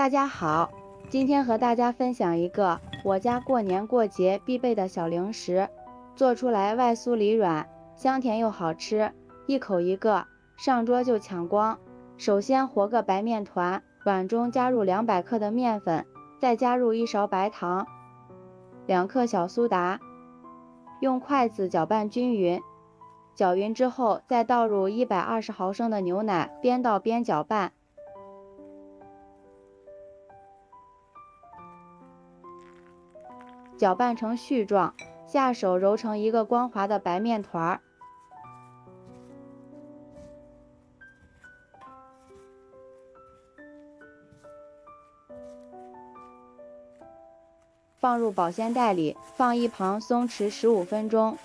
大家好，今天和大家分享一个我家过年过节必备的小零食，做出来外酥里软，香甜又好吃，一口一个，上桌就抢光。首先和个白面团，碗中加入200克的面粉，再加入1勺白糖，2克小苏打，用筷子搅拌均匀。搅匀之后，再倒入120毫升的牛奶，边倒边搅拌。搅拌成絮状，下手揉成一个光滑的白面团，放入保鲜袋里，放一旁松弛15分钟。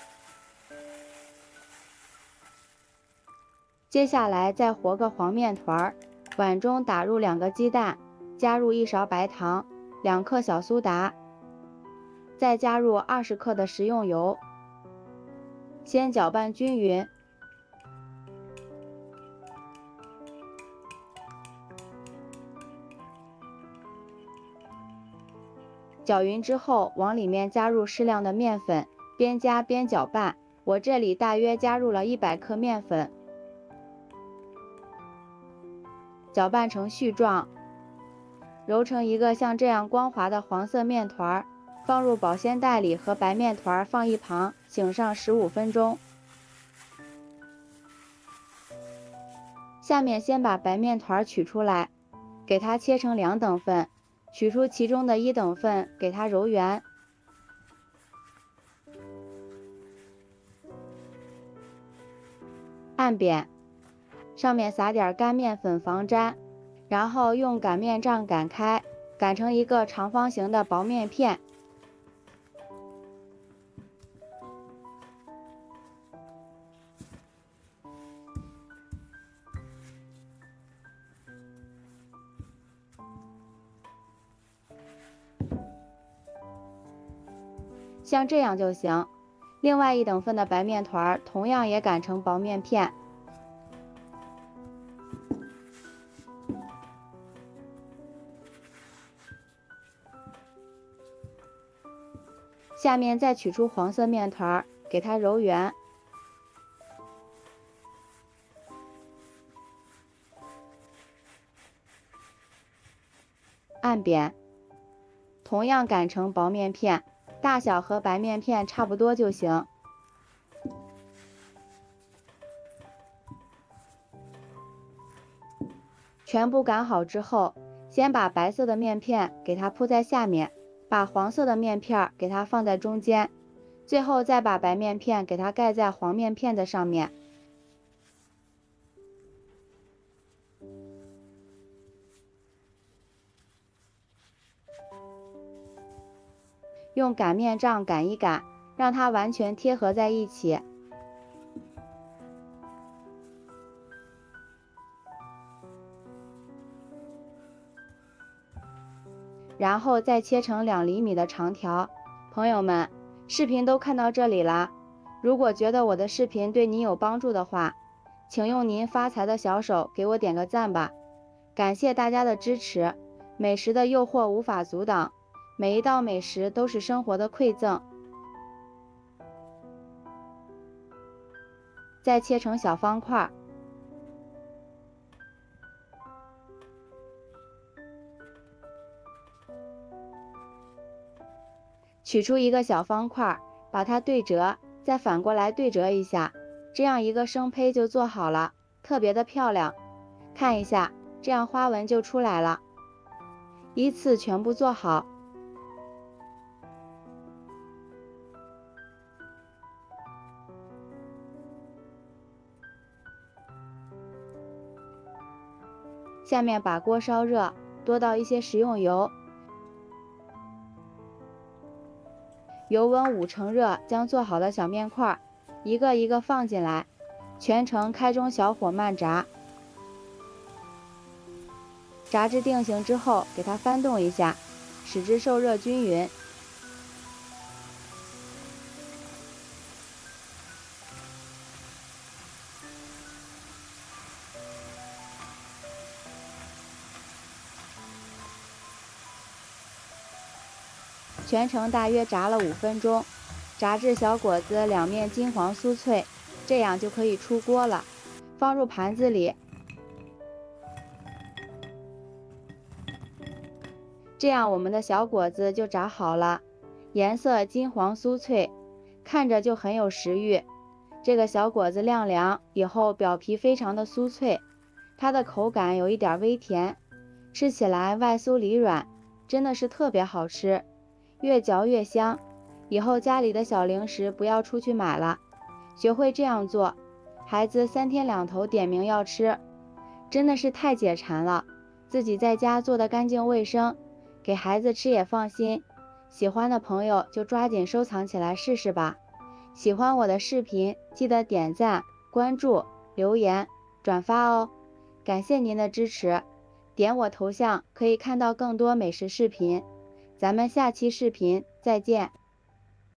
接下来再和个黄面团，碗中打入2个鸡蛋，加入1勺白糖，2克小苏打，再加入20克的食用油，先搅拌均匀。搅匀之后，往里面加入适量的面粉，边加边搅拌。我这里大约加入了100克面粉，搅拌成絮状，揉成一个像这样光滑的黄色面团，放入保鲜袋里和白面团放一旁，醒上15分钟。下面先把白面团取出来，给它切成2等份，取出其中的1等份，给它揉圆，按扁，上面撒点干面粉防粘，然后用擀面杖擀开，擀成一个长方形的薄面片。像这样就行。另外1等份的白面团同样也擀成薄面片。下面再取出黄色面团，给它揉圆，按扁，同样擀成薄面片，大小和白面片差不多就行。全部擀好之后，先把白色的面片给它铺在下面，把黄色的面片给它放在中间，最后再把白面片给它盖在黄面片的上面。用擀面杖擀一擀，让它完全贴合在一起。然后再切成2厘米的长条。朋友们，视频都看到这里了，如果觉得我的视频对你有帮助的话，请用您发财的小手给我点个赞吧，感谢大家的支持。美食的诱惑无法阻挡，每一道美食都是生活的馈赠。再切成小方块，取出一个小方块，把它对折，再反过来对折一下，这样一个生胚就做好了，特别的漂亮。看一下，这样花纹就出来了。依次全部做好。下面把锅烧热，多倒一些食用油，油温5成热，将做好的小面块一个一个放进来，全程开中小火慢炸。炸至定型之后，给它翻动一下，使之受热均匀。全程大约炸了5分钟，炸至小果子两面金黄酥脆，这样就可以出锅了，放入盘子里。这样我们的小果子就炸好了，颜色金黄酥脆，看着就很有食欲。这个小果子晾凉以后，表皮非常的酥脆，它的口感有一点微甜，吃起来外酥里软，真的是特别好吃，越嚼越香。以后家里的小零食不要出去买了，学会这样做，孩子3天2头点名要吃，真的是太解馋了。自己在家做的干净卫生，给孩子吃也放心。喜欢的朋友就抓紧收藏起来试试吧。喜欢我的视频，记得点赞、关注、留言、转发哦。感谢您的支持，点我头像可以看到更多美食视频。咱们下期视频再见。